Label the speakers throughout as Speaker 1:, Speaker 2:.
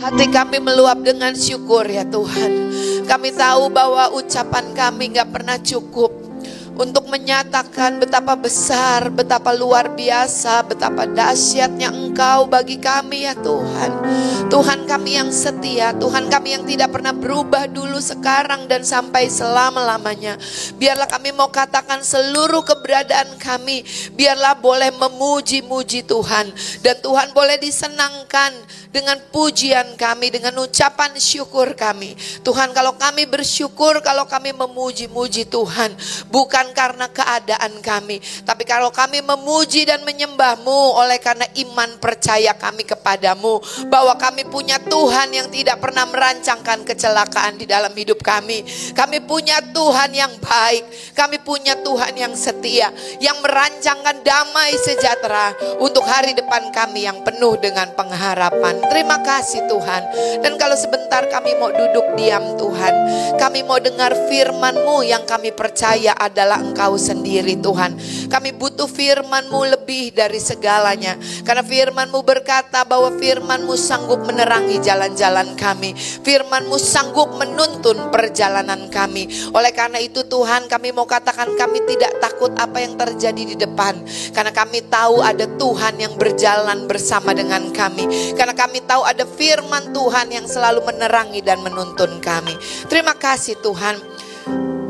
Speaker 1: Hati kami meluap dengan syukur ya Tuhan. Kami tahu bahwa ucapan kami gak pernah cukup untuk menyatakan betapa besar, betapa luar biasa, betapa dahsyatnya Engkau bagi kami ya Tuhan. Tuhan kami yang setia, Tuhan kami yang tidak pernah berubah dulu, sekarang dan sampai selama-lamanya. Biarlah kami mau katakan seluruh keberadaan kami, biarlah boleh memuji-muji Tuhan. Dan Tuhan boleh disenangkan dengan pujian kami, dengan ucapan syukur kami. Tuhan, kalau kami bersyukur, kalau kami memuji-muji Tuhan, bukan karena keadaan kami, tapi kalau kami memuji dan menyembah-Mu oleh karena iman percaya kami kepadamu, bahwa kami punya Tuhan yang tidak pernah merancangkan kecelakaan di dalam hidup kami. Kami punya Tuhan yang baik, kami punya Tuhan yang setia, yang merancangkan damai sejahtera untuk hari depan kami yang penuh dengan pengharapan. Terima kasih Tuhan. Dan kalau sebentar kami mau duduk diam Tuhan, kami mau dengar firman-Mu yang kami percaya adalah Engkau sendiri Tuhan. Kami butuh firman-Mu lebih dari segalanya, karena firman-Mu berkata bahwa firman-Mu sanggup menerangi jalan-jalan kami, firman-Mu sanggup menuntun perjalanan kami. Oleh karena itu Tuhan, kami mau katakan kami tidak takut apa yang terjadi di depan, karena kami tahu ada Tuhan yang berjalan bersama dengan kami, karena kami tahu ada firman Tuhan yang selalu menerangi dan menuntun kami. Terima kasih Tuhan.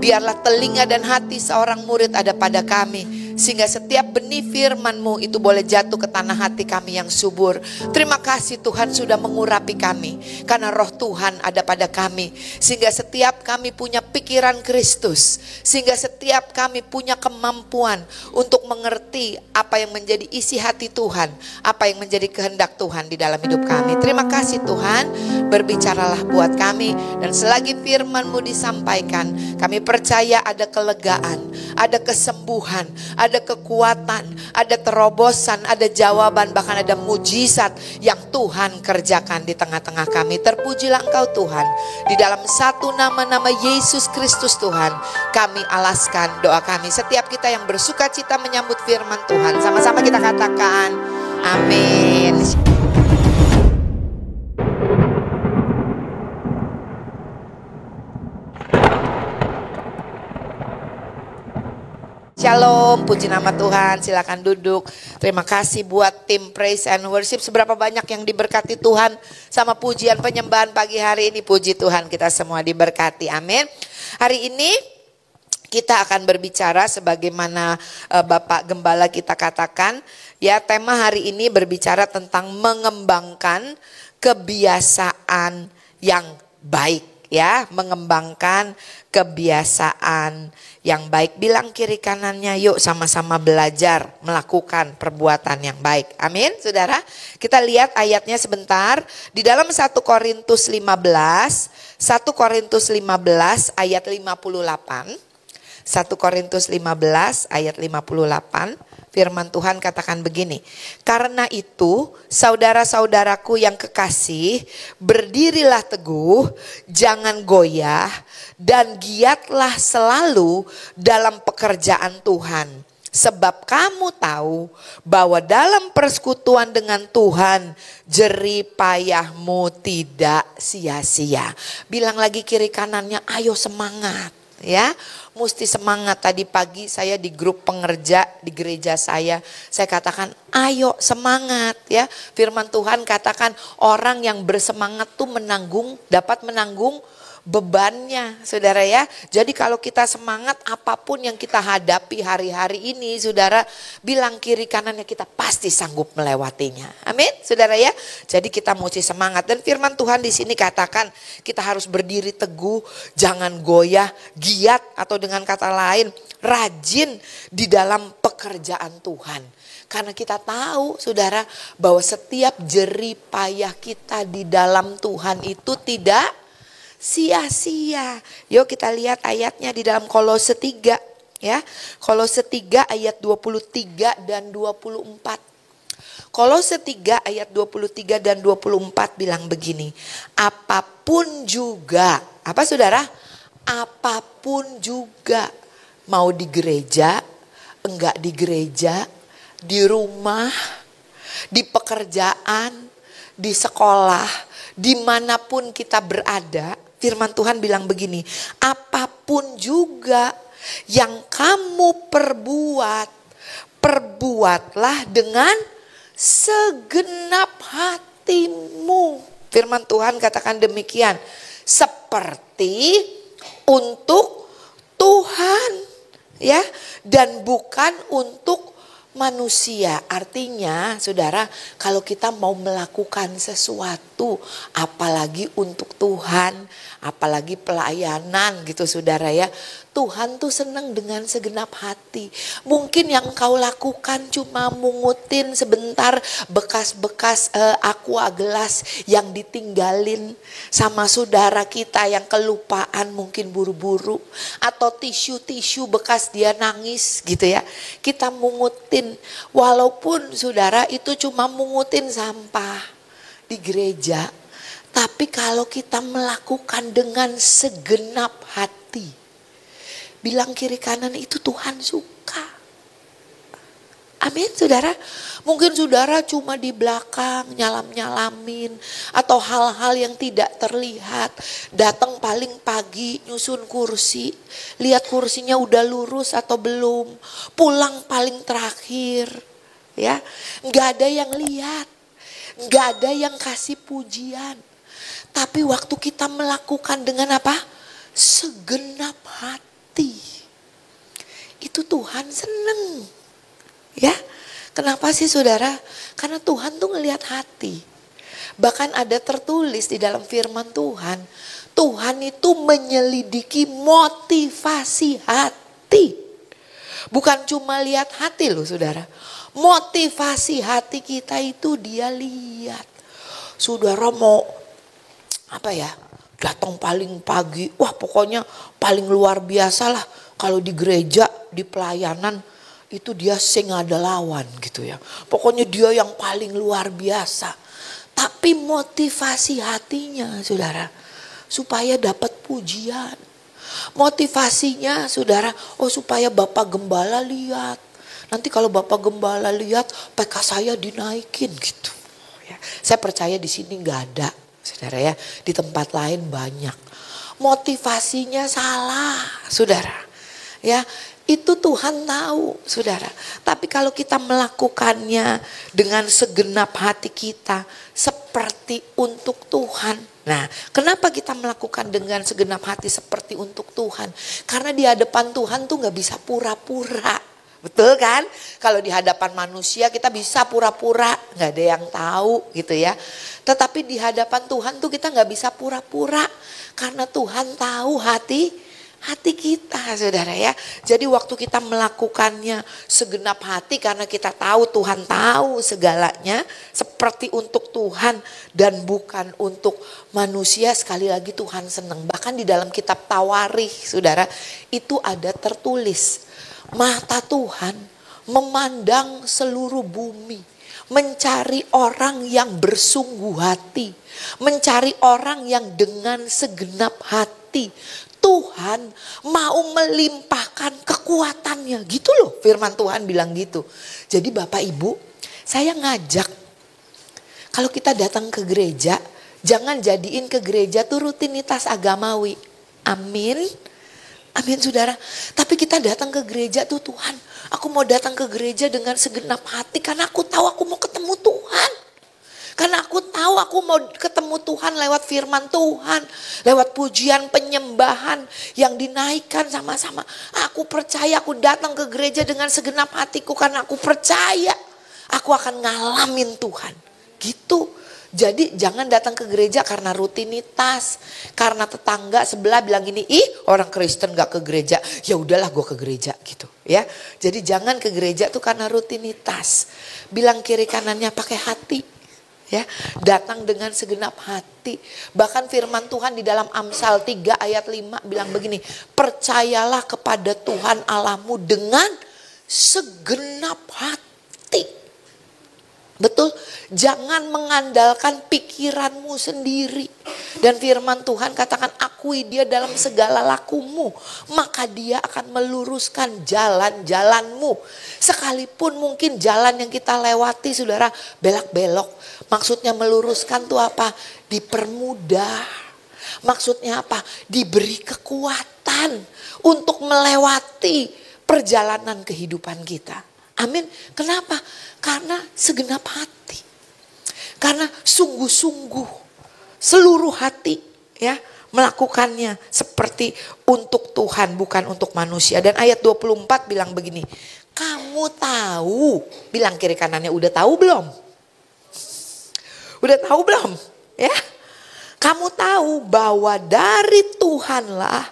Speaker 1: Biarlah telinga dan hati seorang murid ada pada kami, sehingga setiap benih firman-Mu itu boleh jatuh ke tanah hati kami yang subur. Terima kasih Tuhan sudah mengurapi kami, karena roh Tuhan ada pada kami, sehingga setiap kami punya pikiran Kristus, sehingga setiap kami punya kemampuan untuk mengerti apa yang menjadi isi hati Tuhan, apa yang menjadi kehendak Tuhan di dalam hidup kami. Terima kasih Tuhan, berbicaralah buat kami, dan selagi firman-Mu disampaikan, kami percaya ada kelegaan, ada kesembuhan, ada kekuatan, ada terobosan, ada jawaban, bahkan ada mujizat yang Tuhan kerjakan di tengah-tengah kami. Terpujilah Engkau Tuhan. Di dalam satu nama-nama Yesus Kristus Tuhan, kami alaskan doa kami. Setiap kita yang bersuka cita menyambut firman Tuhan, sama-sama kita katakan amin. Shalom, puji nama Tuhan, silakan duduk. Terima kasih buat tim Praise and Worship. Seberapa banyak yang diberkati Tuhan sama pujian penyembahan pagi hari ini. Puji Tuhan, kita semua diberkati, amin. Hari ini kita akan berbicara sebagaimana Bapak Gembala kita katakan. Ya, tema hari ini berbicara tentang mengembangkan kebiasaan yang baik. Ya, mengembangkan kebiasaan yang baik. Bilang kiri kanannya, yuk sama-sama belajar melakukan perbuatan yang baik. Amin, saudara. Kita lihat ayatnya sebentar. Di dalam 1 Korintus 15 ayat 58. 1 Korintus 15 ayat 58. Firman Tuhan katakan begini, karena itu saudara-saudaraku yang kekasih, berdirilah teguh, jangan goyah, dan giatlah selalu dalam pekerjaan Tuhan. Sebab kamu tahu bahwa dalam persekutuan dengan Tuhan, jerih payahmu tidak sia-sia. Bilang lagi kiri kanannya, ayo semangat. Ya, mesti semangat. Tadi pagi saya di grup pengerja di gereja saya katakan ayo semangat ya. Firman Tuhan katakan orang yang bersemangat tuh dapat menanggung bebannya, saudara ya. Jadi kalau kita semangat, apapun yang kita hadapi hari-hari ini, saudara, bilang kiri kanannya kita pasti sanggup melewatinya. Amin, saudara ya. Jadi kita mesti semangat, dan firman Tuhan di sini katakan kita harus berdiri teguh, jangan goyah, giat, atau dengan kata lain rajin di dalam pekerjaan Tuhan. Karena kita tahu, saudara, bahwa setiap jerih payah kita di dalam Tuhan itu tidak sia-sia. Yuk kita lihat ayatnya di dalam Kolose 3 ya. Kolose 3 ayat 23 dan 24. Kolose 3 ayat 23 dan 24 bilang begini. Apapun juga, apa saudara? Apapun juga, mau di gereja, enggak di gereja, di rumah, di pekerjaan, di sekolah, dimanapun kita berada, firman Tuhan bilang begini, apapun juga yang kamu perbuat, perbuatlah dengan segenap hatimu. Firman Tuhan katakan demikian, seperti untuk Tuhan, ya, dan bukan untuk manusia. Artinya saudara, kalau kita mau melakukan sesuatu apalagi untuk Tuhan, apalagi pelayanan gitu saudara ya, Tuhan tuh senang dengan segenap hati. Mungkin yang kau lakukan cuma mungutin sebentar bekas-bekas aqua gelas yang ditinggalin sama saudara kita yang kelupaan mungkin buru-buru, atau tisu-tisu bekas dia nangis gitu ya, kita mungutin. Walaupun saudara itu cuma mungutin sampah di gereja, tapi kalau kita melakukan dengan segenap hati, bilang kiri kanan, itu Tuhan suka. Amin saudara. Mungkin saudara cuma di belakang nyalam-nyalamin atau hal-hal yang tidak terlihat. Datang paling pagi nyusun kursi, lihat kursinya udah lurus atau belum. Pulang paling terakhir, ya. Nggak ada yang lihat, nggak ada yang kasih pujian. Tapi waktu kita melakukan dengan apa? Segenap hati, itu Tuhan seneng. Ya, kenapa sih saudara? Karena Tuhan tuh ngelihat hati. Bahkan ada tertulis di dalam firman Tuhan, Tuhan itu menyelidiki motivasi hati. Bukan cuma lihat hati loh saudara, motivasi hati kita itu dia lihat. Saudara mau apa ya, datang paling pagi, wah pokoknya paling luar biasa lah. Kalau di gereja, di pelayanan, itu dia sing ada lawan gitu ya. Pokoknya dia yang paling luar biasa. Tapi motivasi hatinya saudara, supaya dapat pujian. Motivasinya saudara, oh supaya Bapak Gembala lihat. Nanti kalau Bapak Gembala lihat, PK saya dinaikin gitu. Ya, saya percaya di sini nggak ada saudara ya. Di tempat lain banyak. Motivasinya salah saudara. Ya, itu Tuhan tahu saudara. Tapi kalau kita melakukannya dengan segenap hati kita seperti untuk Tuhan. Nah, kenapa kita melakukan dengan segenap hati seperti untuk Tuhan? Karena di hadapan Tuhan tuh gak bisa pura-pura. Betul kan? Kalau di hadapan manusia kita bisa pura-pura, gak ada yang tahu gitu ya. Tetapi di hadapan Tuhan tuh kita gak bisa pura-pura. Karena Tuhan tahu hati kita saudara ya. Jadi waktu kita melakukannya segenap hati karena kita tahu Tuhan tahu segalanya, seperti untuk Tuhan dan bukan untuk manusia, sekali lagi Tuhan senang. Bahkan di dalam kitab Tawarikh saudara, itu ada tertulis, mata Tuhan memandang seluruh bumi, mencari orang yang bersungguh hati, mencari orang yang dengan segenap hati. Tuhan mau melimpahkan kekuatannya, gitu loh firman Tuhan bilang gitu. Jadi Bapak Ibu, saya ngajak, kalau kita datang ke gereja, jangan jadiin ke gereja tuh rutinitas agamawi. Amin. Amin saudara. Tapi kita datang ke gereja tuh, Tuhan, aku mau datang ke gereja dengan segenap hati karena aku tahu aku mau ketemu Tuhan. Karena aku tahu aku mau ketemu Tuhan lewat firman Tuhan, lewat pujian penyembahan yang dinaikkan sama-sama. Aku percaya, aku datang ke gereja dengan segenap hatiku karena aku percaya aku akan ngalamin Tuhan. Gitu. Jadi jangan datang ke gereja karena rutinitas, karena tetangga sebelah bilang gini, ih orang Kristen gak ke gereja, ya udahlah gue ke gereja gitu ya. Jadi jangan ke gereja tuh karena rutinitas. Bilang kiri kanannya pakai hati. Ya, datang dengan segenap hati. Bahkan firman Tuhan di dalam Amsal 3 ayat 5 bilang begini, percayalah kepada Tuhan Allahmu dengan segenap hati. Betul, jangan mengandalkan pikiranmu sendiri. Dan firman Tuhan katakan, akui dia dalam segala lakumu, maka dia akan meluruskan jalan-jalanmu. Sekalipun mungkin jalan yang kita lewati saudara belak-belok. Maksudnya meluruskan tuh apa? Dipermudah. Maksudnya apa? Diberi kekuatan untuk melewati perjalanan kehidupan kita. Amin. Kenapa? Karena segenap hati. Karena sungguh-sungguh seluruh hati ya melakukannya seperti untuk Tuhan, bukan untuk manusia. Dan ayat 24 bilang begini, kamu tahu, bilang kiri kanannya, udah tahu belum? Udah tahu belum? Ya, kamu tahu bahwa dari Tuhanlah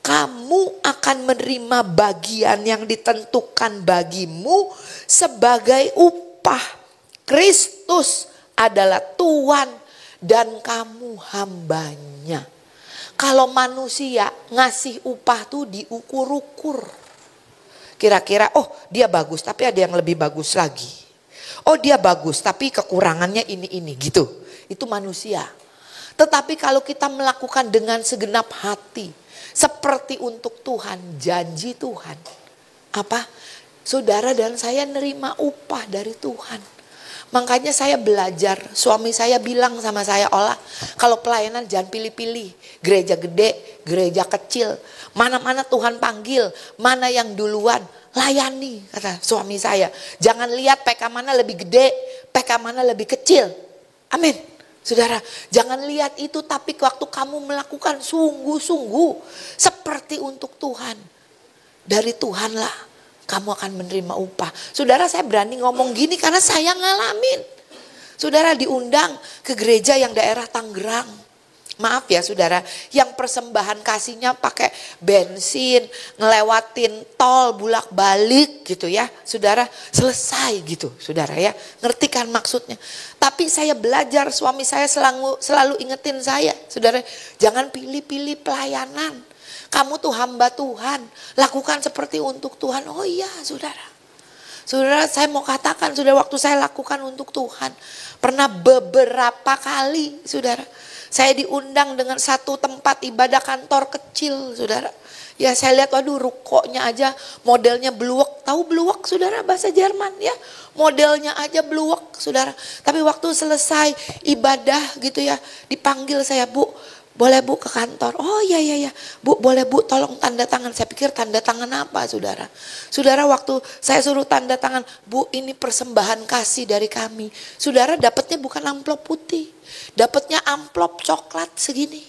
Speaker 1: kamu akan menerima bagian yang ditentukan bagimu sebagai upah. Kristus adalah Tuhan dan kamu hambanya. Kalau manusia ngasih upah tuh diukur-ukur. Kira-kira oh dia bagus tapi ada yang lebih bagus lagi. Oh dia bagus tapi kekurangannya ini gitu. Itu manusia. Tetapi kalau kita melakukan dengan segenap hati. Seperti untuk Tuhan, janji Tuhan. Apa? Saudara dan saya nerima upah dari Tuhan. Makanya saya belajar, suami saya bilang sama saya, Ola, kalau pelayanan jangan pilih-pilih. Gereja gede, gereja kecil, mana-mana Tuhan panggil, mana yang duluan, layani, kata suami saya. Jangan lihat PK mana lebih gede, PK mana lebih kecil. Amin. Saudara, jangan lihat itu, tapi waktu kamu melakukan sungguh-sungguh seperti untuk Tuhan. Dari Tuhanlah kamu akan menerima upah. Saudara, saya berani ngomong gini karena saya ngalamin. Saudara diundang ke gereja yang daerah Tangerang. Maaf ya saudara, yang persembahan kasihnya pakai bensin, ngelewatin tol bulak-balik gitu ya. Saudara, selesai gitu saudara ya. Ngerti kan maksudnya? Tapi saya belajar, suami saya selalu ingetin saya. Saudara, jangan pilih-pilih pelayanan. Kamu tuh hamba Tuhan, lakukan seperti untuk Tuhan. Oh iya saudara. Saudara, saya mau katakan, saudara, waktu saya lakukan untuk Tuhan, pernah beberapa kali saudara, saya diundang dengan satu tempat ibadah kantor kecil saudara. Ya saya lihat, waduh rukonya aja modelnya bluwek. Tahu bluwek saudara, bahasa Jerman ya. Modelnya aja bluwek saudara. Tapi waktu selesai ibadah gitu ya, dipanggil saya, Bu, boleh Bu ke kantor? Oh iya Bu, boleh Bu, tolong tanda tangan. Saya pikir tanda tangan apa saudara? Saudara, waktu saya suruh tanda tangan, Bu ini persembahan kasih dari kami. Saudara, dapatnya bukan amplop putih, dapatnya amplop coklat segini.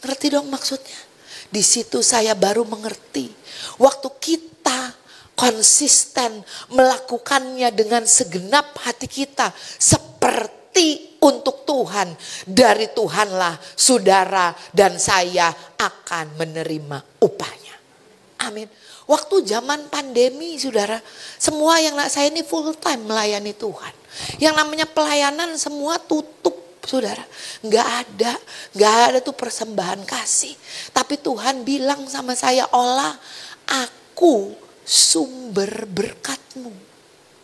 Speaker 1: Ngerti dong maksudnya? Di situ saya baru mengerti. Waktu kita konsisten melakukannya dengan segenap hati kita seperti untuk Tuhan, dari Tuhanlah saudara dan saya akan menerima upahnya. Amin. Waktu zaman pandemi saudara, semua yang saya ini full time melayani Tuhan. Yang namanya pelayanan semua tutup saudara. Nggak ada tuh persembahan kasih. Tapi Tuhan bilang sama saya, Ola, aku sumber berkatmu.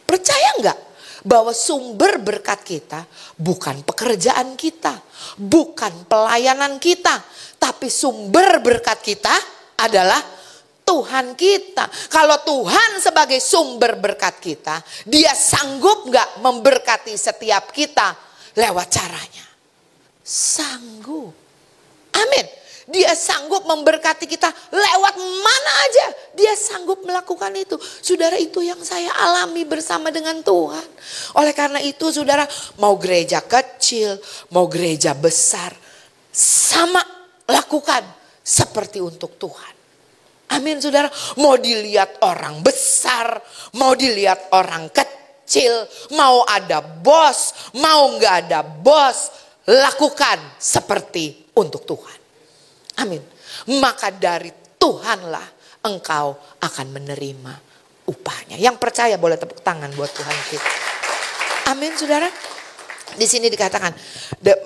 Speaker 1: Percaya nggak? Bahwa sumber berkat kita bukan pekerjaan kita, bukan pelayanan kita, tapi sumber berkat kita adalah Tuhan kita. Kalau Tuhan sebagai sumber berkat kita, dia sanggup gak memberkati setiap kita lewat caranya? Sanggup. Amin. Dia sanggup memberkati kita lewat mana aja. Dia sanggup melakukan itu. Saudara, itu yang saya alami bersama dengan Tuhan. Oleh karena itu saudara, mau gereja kecil, mau gereja besar, sama lakukan seperti untuk Tuhan. Amin saudara. Mau dilihat orang besar, mau dilihat orang kecil, mau ada bos, mau gak ada bos, lakukan seperti untuk Tuhan. Amin. Maka dari Tuhanlah engkau akan menerima upahnya. Yang percaya boleh tepuk tangan buat Tuhan kita. Amin saudara. Di sini dikatakan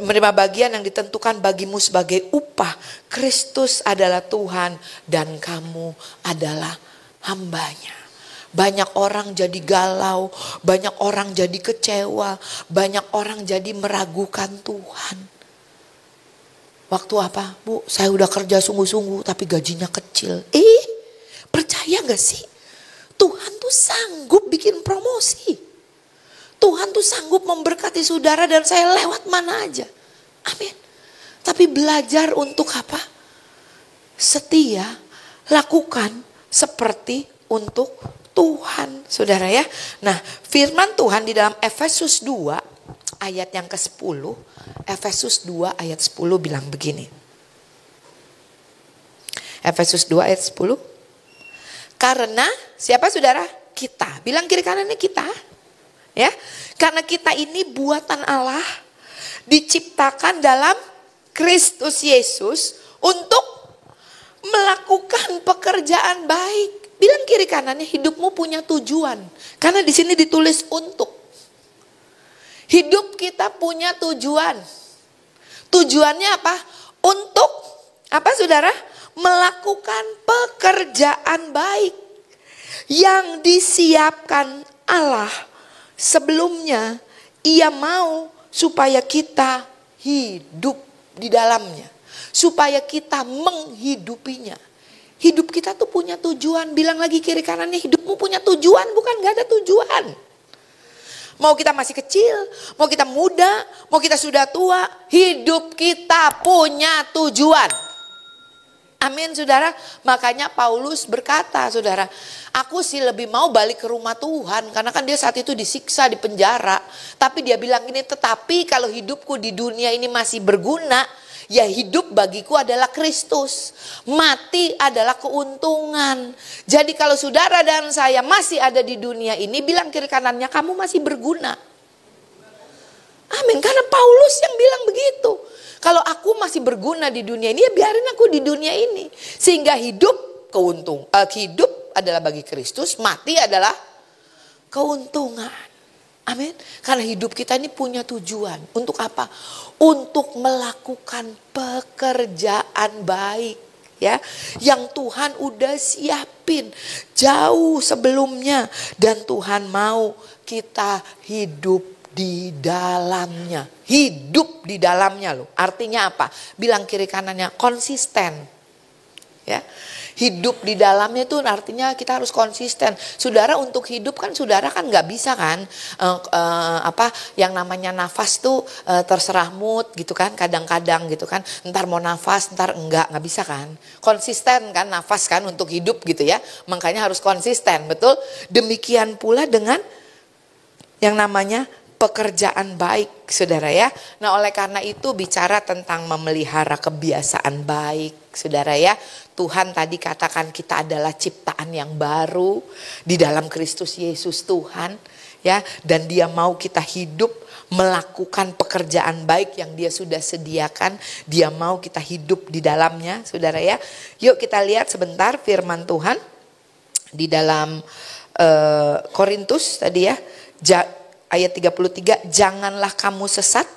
Speaker 1: menerima bagian yang ditentukan bagimu sebagai upah. Kristus adalah Tuhan dan kamu adalah hambanya. Banyak orang jadi galau, banyak orang jadi kecewa, banyak orang jadi meragukan Tuhan. Waktu apa? Bu, saya udah kerja sungguh-sungguh tapi gajinya kecil. Percaya gak sih? Tuhan tuh sanggup bikin promosi. Tuhan tuh sanggup memberkati saudara dan saya lewat mana aja. Amin. Tapi belajar untuk apa? Setia, lakukan seperti untuk Tuhan, saudara ya. Nah, firman Tuhan di dalam Efesus 2 ayat yang ke-10, Efesus 2 ayat 10 bilang begini. Efesus 2 ayat 10. Karena siapa saudara? Kita. Bilang kiri kanannya kita. Ya. Karena kita ini buatan Allah, diciptakan dalam Kristus Yesus untuk melakukan pekerjaan baik. Bilang kiri kanannya, hidupmu punya tujuan. Karena di sini ditulis untuk. Hidup kita punya tujuan. Tujuannya apa? Untuk apa saudara? Melakukan pekerjaan baik yang disiapkan Allah sebelumnya. Ia mau supaya kita hidup di dalamnya. Supaya kita menghidupinya. Hidup kita tuh punya tujuan. Bilang lagi kiri kanannya, hidupmu punya tujuan, bukan gak ada tujuan. Mau kita masih kecil, mau kita muda, mau kita sudah tua, hidup kita punya tujuan. Amin saudara. Makanya Paulus berkata, saudara, aku sih lebih mau balik ke rumah Tuhan. Karena kan dia saat itu disiksa, di penjara. Tapi dia bilang gini, tetapi kalau hidupku di dunia ini masih berguna, ya hidup bagiku adalah Kristus. Mati adalah keuntungan. Jadi kalau saudara dan saya masih ada di dunia ini, bilang kiri kanannya, kamu masih berguna. Amin. Karena Paulus yang bilang begitu. Kalau aku masih berguna di dunia ini, ya biarin aku di dunia ini. Sehingga hidup hidup adalah bagi Kristus, mati adalah keuntungan. Amin. Karena hidup kita ini punya tujuan. Untuk apa? Untuk melakukan pekerjaan baik. Ya, yang Tuhan udah siapin jauh sebelumnya. Dan Tuhan mau kita hidup di dalamnya. Hidup di dalamnya loh. Artinya apa? Bilang kiri kanannya, konsisten. Ya. Hidup di dalamnya itu artinya kita harus konsisten. Saudara untuk hidup kan saudara kan nggak bisa kan yang namanya nafas tuh terserah mood gitu kan, kadang-kadang gitu kan. Ntar mau nafas, ntar nggak bisa kan. Konsisten kan nafas kan untuk hidup gitu ya. Makanya harus konsisten, betul. Demikian pula dengan yang namanya pekerjaan baik, saudara ya. Nah, oleh karena itu bicara tentang memelihara kebiasaan baik, saudara ya. Tuhan tadi katakan kita adalah ciptaan yang baru di dalam Kristus Yesus Tuhan, ya. Dan Dia mau kita hidup melakukan pekerjaan baik yang Dia sudah sediakan. Dia mau kita hidup di dalamnya, saudara ya. Yuk kita lihat sebentar firman Tuhan di dalam Korintus tadi ya. Ayat 33, janganlah kamu sesat,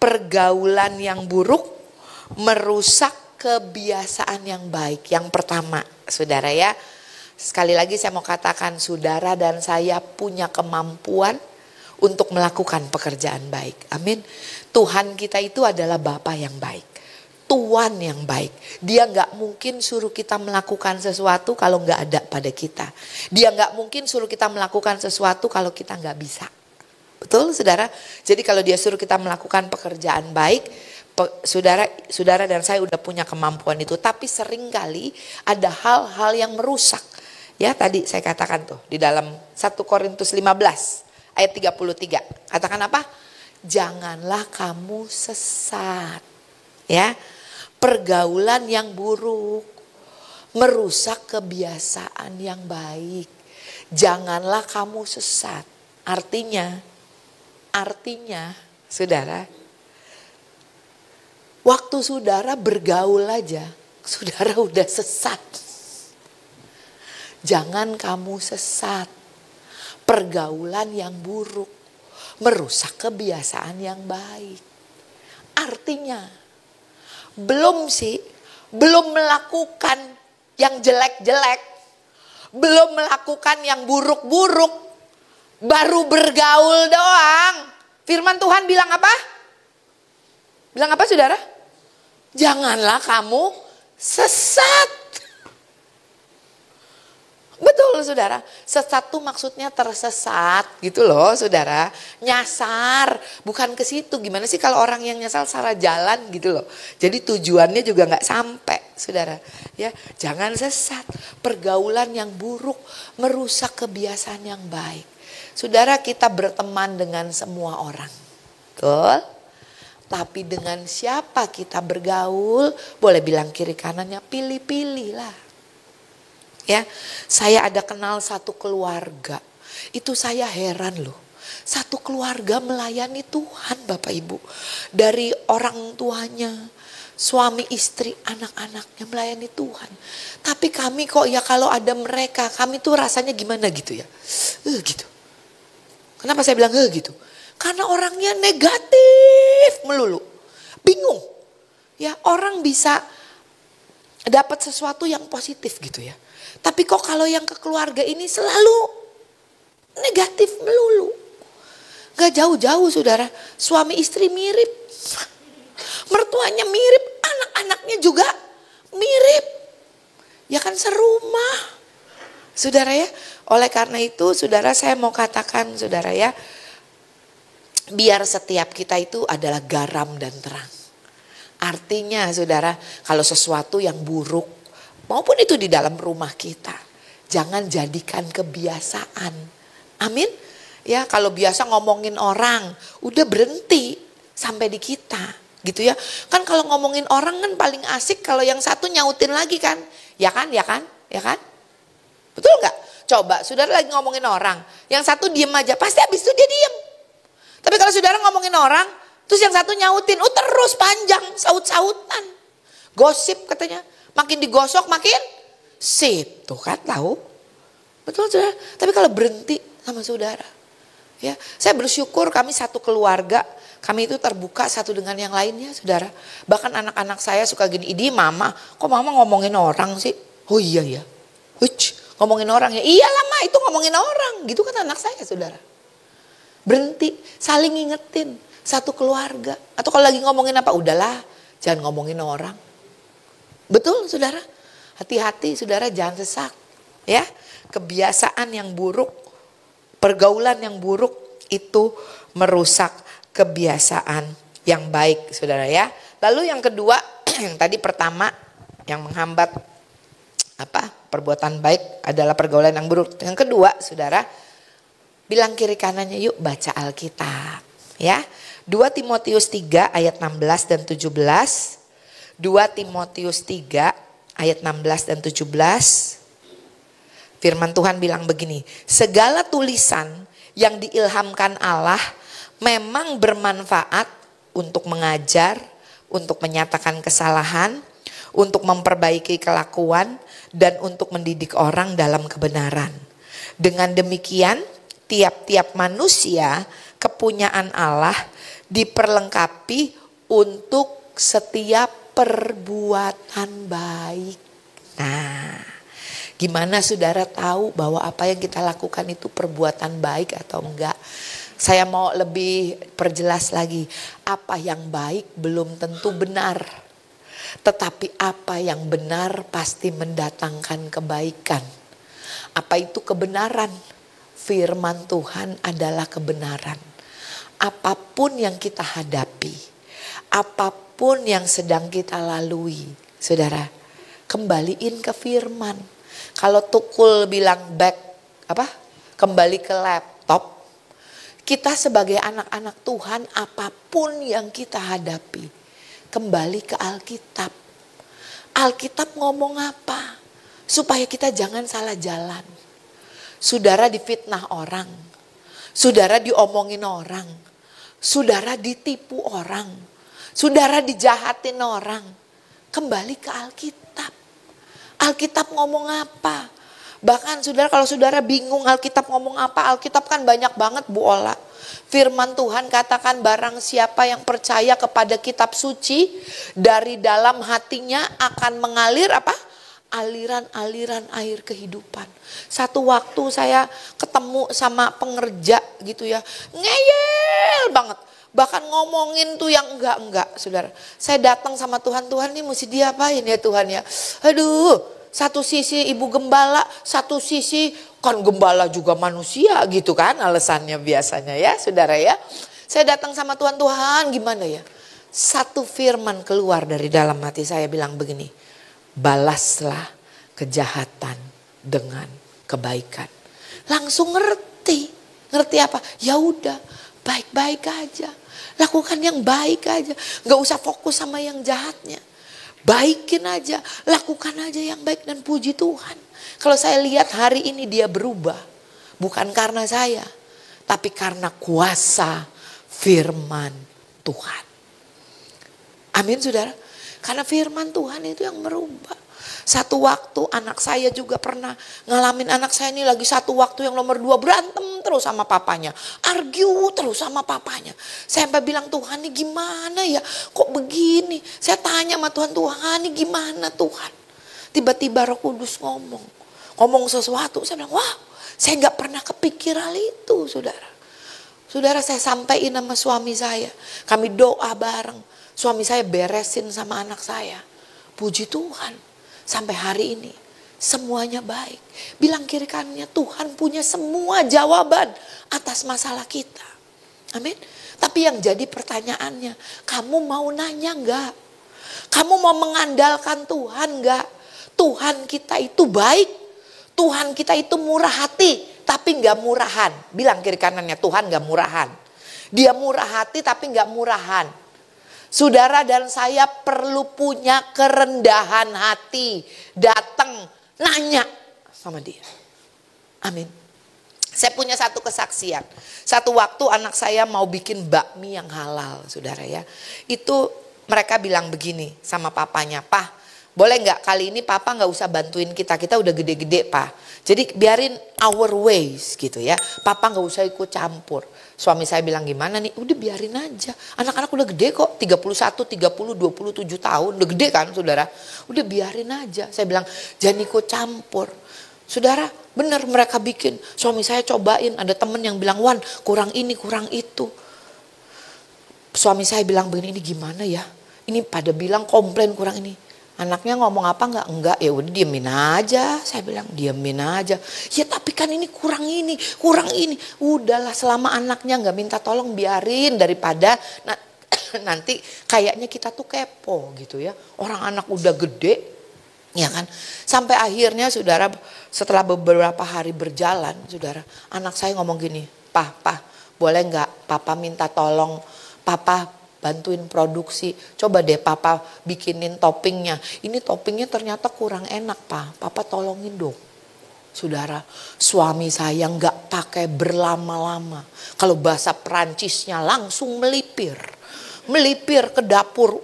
Speaker 1: pergaulan yang buruk merusak kebiasaan yang baik. Yang pertama, saudara ya, sekali lagi saya mau katakan, saudara dan saya punya kemampuan untuk melakukan pekerjaan baik. Amin. Tuhan kita itu adalah Bapa yang baik, Tuhan yang baik. Dia gak mungkin suruh kita melakukan sesuatu kalau gak ada pada kita. Dia gak mungkin suruh kita melakukan sesuatu kalau kita gak bisa. Betul saudara? Jadi kalau dia suruh kita melakukan pekerjaan baik, saudara dan saya udah punya kemampuan itu. Tapi seringkali ada hal-hal yang merusak. Ya tadi saya katakan tuh di dalam 1 Korintus 15 ayat 33. Katakan apa? Janganlah kamu sesat. Ya, pergaulan yang buruk merusak kebiasaan yang baik. Janganlah kamu sesat. Artinya, saudara, waktu saudara bergaul aja, saudara udah sesat. Jangan kamu sesat. Pergaulan yang buruk merusak kebiasaan yang baik. Artinya, belum melakukan yang jelek-jelek, belum melakukan yang buruk-buruk, baru bergaul doang. Firman Tuhan bilang apa? Bilang apa saudara? Janganlah kamu sesat. Betul saudara, sesat tuh maksudnya tersesat gitu loh saudara. Nyasar, bukan ke situ. Gimana sih kalau orang yang nyasar salah jalan gitu loh. Jadi tujuannya juga gak sampai saudara. Ya, jangan sesat, pergaulan yang buruk merusak kebiasaan yang baik. Saudara, kita berteman dengan semua orang. Betul? Tapi dengan siapa kita bergaul, boleh bilang kiri kanannya, pilih-pilih lah. Ya, saya ada kenal satu keluarga, itu saya heran loh. Satu keluarga melayani Tuhan Bapak Ibu. Dari orang tuanya, suami istri, anak-anaknya melayani Tuhan. Tapi kami kok ya kalau ada mereka, kami tuh rasanya gimana gitu ya. Gitu. Kenapa saya bilang gitu? Karena orangnya negatif melulu. Bingung. Ya, orang bisa dapat sesuatu yang positif gitu ya. Tapi kok kalau yang ke keluarga ini selalu negatif melulu. Gak jauh-jauh saudara, suami istri mirip. Mertuanya mirip, anak-anaknya juga mirip. Ya kan serumah. Saudara ya, oleh karena itu saudara saya mau katakan saudara ya. Biar setiap kita itu adalah garam dan terang. Artinya saudara, kalau sesuatu yang buruk maupun itu di dalam rumah kita, jangan jadikan kebiasaan. Amin. Ya, kalau biasa ngomongin orang, udah berhenti sampai di kita, gitu ya. Kan kalau ngomongin orang kan paling asik kalau yang satu nyautin lagi kan. Ya kan, ya kan, ya kan? Betul nggak? Coba, saudara lagi ngomongin orang, yang satu diem aja, pasti habis itu dia diem. Tapi kalau saudara ngomongin orang, terus yang satu nyautin, terus panjang, saut-sautan. Gosip katanya. Makin digosok makin sip. Tuh kan tahu. Betul saudara. Tapi kalau berhenti sama saudara. Ya, saya bersyukur kami satu keluarga. Kami itu terbuka satu dengan yang lainnya saudara. Bahkan anak-anak saya suka gini. Idi mama, kok mama ngomongin orang sih? Oh iya ya. Ngomongin orang ya. Iyalah ma, itu ngomongin orang. Gitu kan anak saya saudara. Berhenti, saling ngingetin. Satu keluarga. Atau kalau lagi ngomongin apa, udahlah jangan ngomongin orang. Betul saudara, hati-hati saudara jangan sesak ya. Kebiasaan yang buruk, pergaulan yang buruk itu merusak kebiasaan yang baik saudara ya. Lalu yang kedua, yang tadi pertama yang menghambat perbuatan baik adalah pergaulan yang buruk. Yang kedua saudara, bilang kiri kanannya yuk baca Alkitab ya. 2 Timotius 3 ayat 16 dan 17. 2 Timotius 3 ayat 16 dan 17. Firman Tuhan bilang begini. Segala tulisan yang diilhamkan Allah memang bermanfaat untuk mengajar, untuk menyatakan kesalahan, untuk memperbaiki kelakuan, dan untuk mendidik orang dalam kebenaran. Dengan demikian, tiap-tiap manusia kepunyaan Allah diperlengkapi untuk setiap perbuatan baik. Nah, gimana saudara tahu bahwa apa yang kita lakukan itu perbuatan baik atau enggak? Saya mau lebih perjelas lagi. Apa yang baik belum tentu benar. Tetapi apa yang benar pasti mendatangkan kebaikan. Apa itu kebenaran? Firman Tuhan adalah kebenaran. Apapun yang kita hadapi, apapun yang sedang kita lalui, saudara, kembaliin ke firman. Kalau Tukul bilang kembali ke laptop, kita sebagai anak-anak Tuhan, apapun yang kita hadapi, kembali ke Alkitab. Alkitab ngomong apa? Supaya kita jangan salah jalan. Saudara difitnah orang, saudara diomongin orang, saudara ditipu orang, saudara dijahatin orang. Kembali ke Alkitab. Alkitab ngomong apa? Bahkan saudara, kalau saudara bingung Alkitab ngomong apa, Alkitab kan banyak banget Bu Ola. Firman Tuhan katakan barang siapa yang percaya kepada kitab suci, dari dalam hatinya akan mengalir aliran-aliran air kehidupan. Satu waktu saya ketemu sama pengerja gitu ya, ngeyel banget. Bahkan ngomongin tuh yang enggak, saudara. Saya datang sama Tuhan, Tuhan ini mesti diapain ya Tuhan ya. Aduh, satu sisi ibu gembala, satu sisi kan gembala juga manusia gitu kan alasannya biasanya ya saudara ya. Saya datang sama Tuhan, Tuhan gimana ya. Satu firman keluar dari dalam hati saya bilang begini. Balaslah kejahatan dengan kebaikan. Langsung ngerti. Ngerti apa? Ya udah, baik-baik aja. Lakukan yang baik aja. Gak usah fokus sama yang jahatnya. Baikin aja. Lakukan aja yang baik dan puji Tuhan. Kalau saya lihat hari ini dia berubah. Bukan karena saya. Tapi karena kuasa firman Tuhan. Amin saudara. Karena firman Tuhan itu yang merubah. Satu waktu anak saya juga pernah ngalamin, anak saya ini lagi satu waktu yang nomor 2 berantem terus sama papanya. Argue terus sama papanya. Saya sampai bilang, Tuhan ini gimana ya, kok begini. Saya tanya sama Tuhan, Tuhan ini gimana Tuhan. Tiba-tiba Roh Kudus ngomong sesuatu. Saya bilang, wow, saya gak pernah kepikir hal itu saudara. Saudara, saya sampaikan sama suami saya. Kami doa bareng. Suami saya beresin sama anak saya. Puji Tuhan. Sampai hari ini semuanya baik. Bilang kiri kanannya, Tuhan punya semua jawaban atas masalah kita. Amin. Tapi yang jadi pertanyaannya, kamu mau nanya enggak? Kamu mau mengandalkan Tuhan enggak? Tuhan kita itu baik. Tuhan kita itu murah hati tapi enggak murahan. Bilang kiri kanannya, Tuhan enggak murahan. Dia murah hati tapi enggak murahan. Saudara dan saya perlu punya kerendahan hati. Datang nanya sama dia. Amin. Saya punya satu kesaksian. Satu waktu anak saya mau bikin bakmi yang halal saudara ya. Itu mereka bilang begini sama papanya. Pak, boleh gak kali ini papa gak usah bantuin kita. Kita udah gede-gede pak. Jadi biarin our ways gitu ya. Papa gak usah ikut campur. Suami saya bilang gimana nih, udah biarin aja. Anak-anak udah gede kok, 31, 30, 27 tahun. Udah gede kan saudara. Udah biarin aja. Saya bilang jangan ikut campur. Saudara benar mereka bikin. Suami saya cobain, ada temen yang bilang Wan kurang ini kurang itu. Suami saya bilang begini, ini gimana ya. Ini pada bilang komplain kurang ini. Anaknya ngomong apa enggak, ya udah diemin aja. Saya bilang diemin aja. Ya tapi kan ini kurang ini. Udahlah selama anaknya enggak minta tolong biarin daripada nanti kayaknya kita tuh kepo gitu ya. Orang anak udah gede ya kan. Sampai akhirnya saudara setelah beberapa hari berjalan saudara. Anak saya ngomong gini, Pak boleh enggak papa minta tolong papa bantuin produksi. Coba deh papa bikinin toppingnya. Ini toppingnya ternyata kurang enak pak. Papa tolongin dong. Saudara, suami saya nggak pakai berlama-lama. Kalau bahasa Perancisnya langsung melipir. Melipir ke dapur.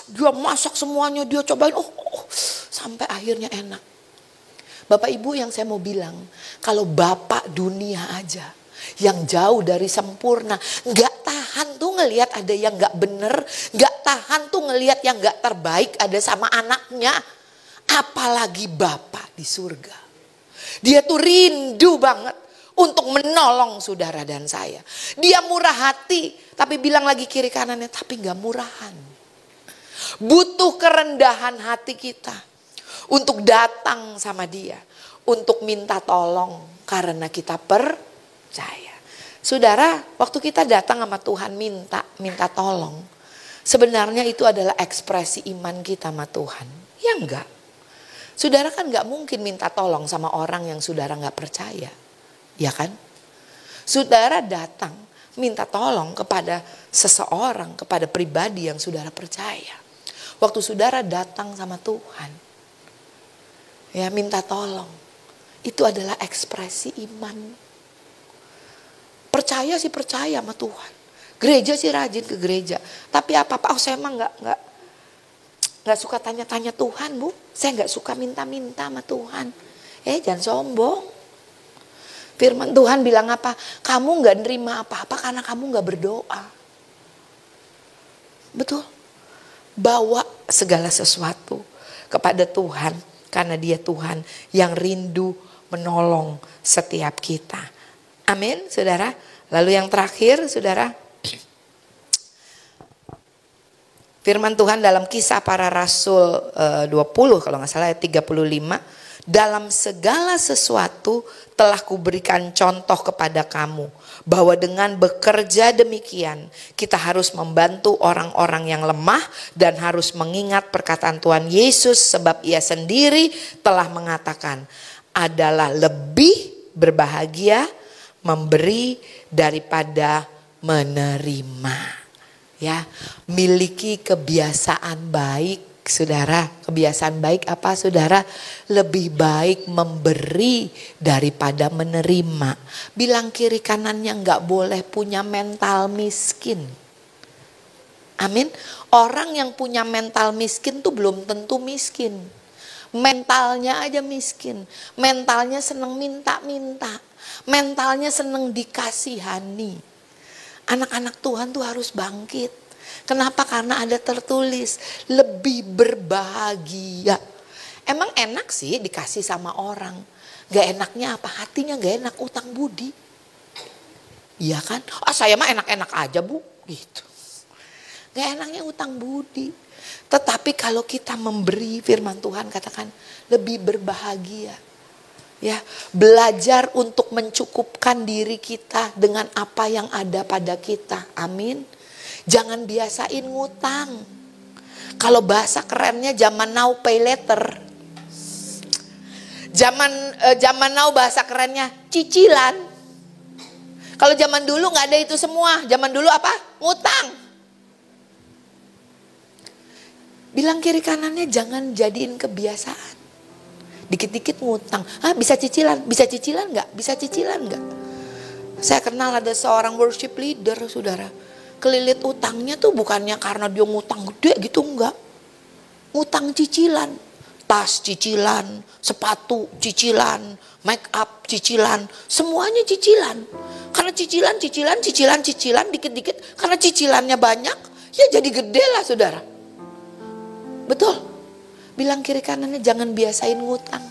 Speaker 1: Dia masak semuanya, dia cobain. Sampai akhirnya enak. Bapak Ibu yang saya mau bilang, kalau bapak dunia aja yang jauh dari sempurna, nggak tahan tuh ngelihat ada yang nggak bener, nggak tahan tuh ngelihat yang nggak terbaik ada sama anaknya, apalagi Bapa di surga. Dia tuh rindu banget untuk menolong saudara dan saya. Dia murah hati, tapi bilang lagi kiri kanannya, tapi nggak murahan. Butuh kerendahan hati kita untuk datang sama dia, untuk minta tolong karena kita percaya. Saudara, waktu kita datang sama Tuhan minta tolong, sebenarnya itu adalah ekspresi iman kita sama Tuhan. Ya enggak. Saudara kan enggak mungkin minta tolong sama orang yang saudara enggak percaya. Ya kan? Saudara datang minta tolong kepada seseorang, kepada pribadi yang saudara percaya. Waktu saudara datang sama Tuhan, ya minta tolong, itu adalah ekspresi iman. Percaya sih percaya sama Tuhan. Gereja sih rajin ke gereja. Tapi apa-apa, saya emang nggak suka tanya-tanya Tuhan bu. Saya nggak suka minta-minta sama Tuhan. Jangan sombong. Firman Tuhan bilang apa? Kamu nggak nerima apa-apa karena kamu nggak berdoa. Betul. Bawa segala sesuatu kepada Tuhan. Karena dia Tuhan yang rindu menolong setiap kita. Amin, saudara. Lalu yang terakhir, saudara, Firman Tuhan dalam Kisah Para Rasul 20 kalau nggak salah 35. Dalam segala sesuatu telah kuberikan contoh kepada kamu. Bahwa dengan bekerja demikian kita harus membantu orang-orang yang lemah. Dan harus mengingat perkataan Tuhan Yesus. Sebab ia sendiri telah mengatakan adalah lebih berbahagia memberi daripada menerima. Ya, miliki kebiasaan baik, saudara. Kebiasaan baik apa, saudara? Lebih baik memberi daripada menerima. Bilang kiri kanannya nggak boleh punya mental miskin. Amin. Orang yang punya mental miskin tuh belum tentu miskin. Mentalnya aja miskin. Mentalnya seneng minta-minta. Mentalnya seneng dikasihani. Anak-anak Tuhan tuh harus bangkit. Kenapa? Karena ada tertulis lebih berbahagia. Emang enak sih dikasih sama orang. Gak enaknya apa? Hatinya gak enak, utang budi. Iya kan? Saya mah enak-enak aja bu. Gitu. Gak enaknya utang budi. Tetapi kalau kita memberi, firman Tuhan katakan lebih berbahagia. Ya, belajar untuk mencukupkan diri kita dengan apa yang ada pada kita. Amin. Jangan biasain ngutang. Kalau bahasa kerennya zaman now pay later. Zaman now bahasa kerennya cicilan. Kalau zaman dulu nggak ada itu semua. Zaman dulu apa? Ngutang. Bilang kiri kanannya jangan jadiin kebiasaan. Dikit-dikit ngutang. Bisa cicilan? Bisa cicilan nggak? Bisa cicilan nggak? Saya kenal ada seorang worship leader, saudara. Kelilit utangnya tuh bukannya karena dia ngutang gede gitu, enggak. Ngutang cicilan. Tas cicilan, sepatu cicilan, make up cicilan. Semuanya cicilan. Karena cicilan, dikit-dikit. Karena cicilannya banyak, ya jadi gede lah, saudara. Betul. Bilang kiri kanannya jangan biasain ngutang.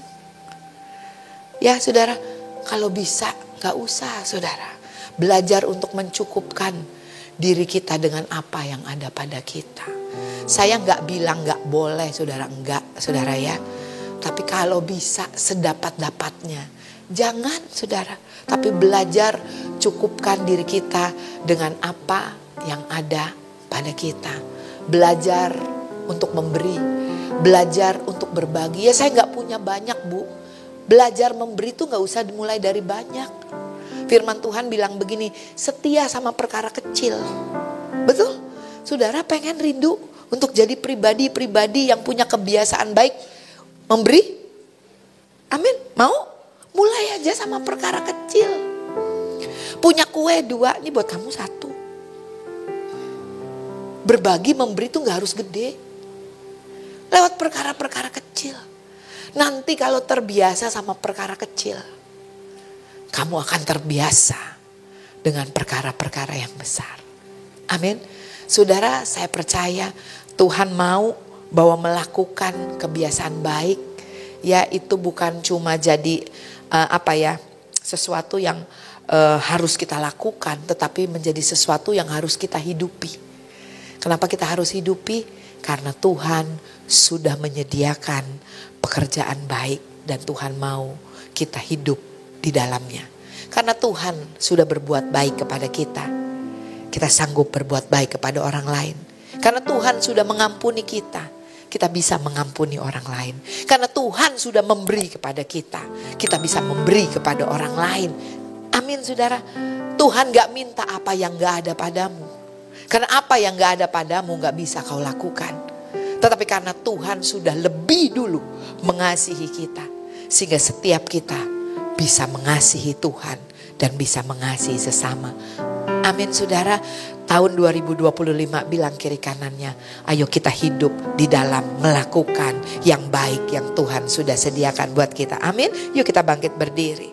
Speaker 1: Ya saudara, kalau bisa gak usah saudara. Belajar untuk mencukupkan diri kita dengan apa yang ada pada kita. Saya gak bilang gak boleh saudara, enggak saudara ya. Tapi kalau bisa sedapat-dapatnya. Jangan saudara, tapi belajar cukupkan diri kita dengan apa yang ada pada kita. Belajar untuk memberi. Belajar untuk berbagi. Ya saya gak punya banyak bu. Belajar memberi tuh gak usah dimulai dari banyak. Firman Tuhan bilang begini, setia sama perkara kecil. Betul? Saudara pengen rindu untuk jadi pribadi-pribadi yang punya kebiasaan baik memberi? Amin. Mau? Mulai aja sama perkara kecil. Punya kue 2, ini buat kamu 1. Berbagi memberi tuh gak harus gede. Lewat perkara-perkara kecil. Nanti kalau terbiasa sama perkara kecil, kamu akan terbiasa dengan perkara-perkara yang besar. Amin. Saudara, saya percaya Tuhan mau bahwa melakukan kebiasaan baik, ya itu bukan cuma jadi sesuatu yang harus kita lakukan, tetapi menjadi sesuatu yang harus kita hidupi. Kenapa kita harus hidupi? Karena Tuhan sudah menyediakan pekerjaan baik dan Tuhan mau kita hidup di dalamnya. Karena Tuhan sudah berbuat baik kepada kita, kita sanggup berbuat baik kepada orang lain. Karena Tuhan sudah mengampuni kita, kita bisa mengampuni orang lain. Karena Tuhan sudah memberi kepada kita, kita bisa memberi kepada orang lain. Amin saudara. Tuhan gak minta apa yang gak ada padamu. Karena apa yang gak ada padamu gak bisa kau lakukan. Tetapi karena Tuhan sudah lebih dulu mengasihi kita. Sehingga setiap kita bisa mengasihi Tuhan dan bisa mengasihi sesama. Amin saudara. Tahun 2025 bilang kiri kanannya, ayo kita hidup di dalam melakukan yang baik yang Tuhan sudah sediakan buat kita. Amin. Yuk kita bangkit berdiri.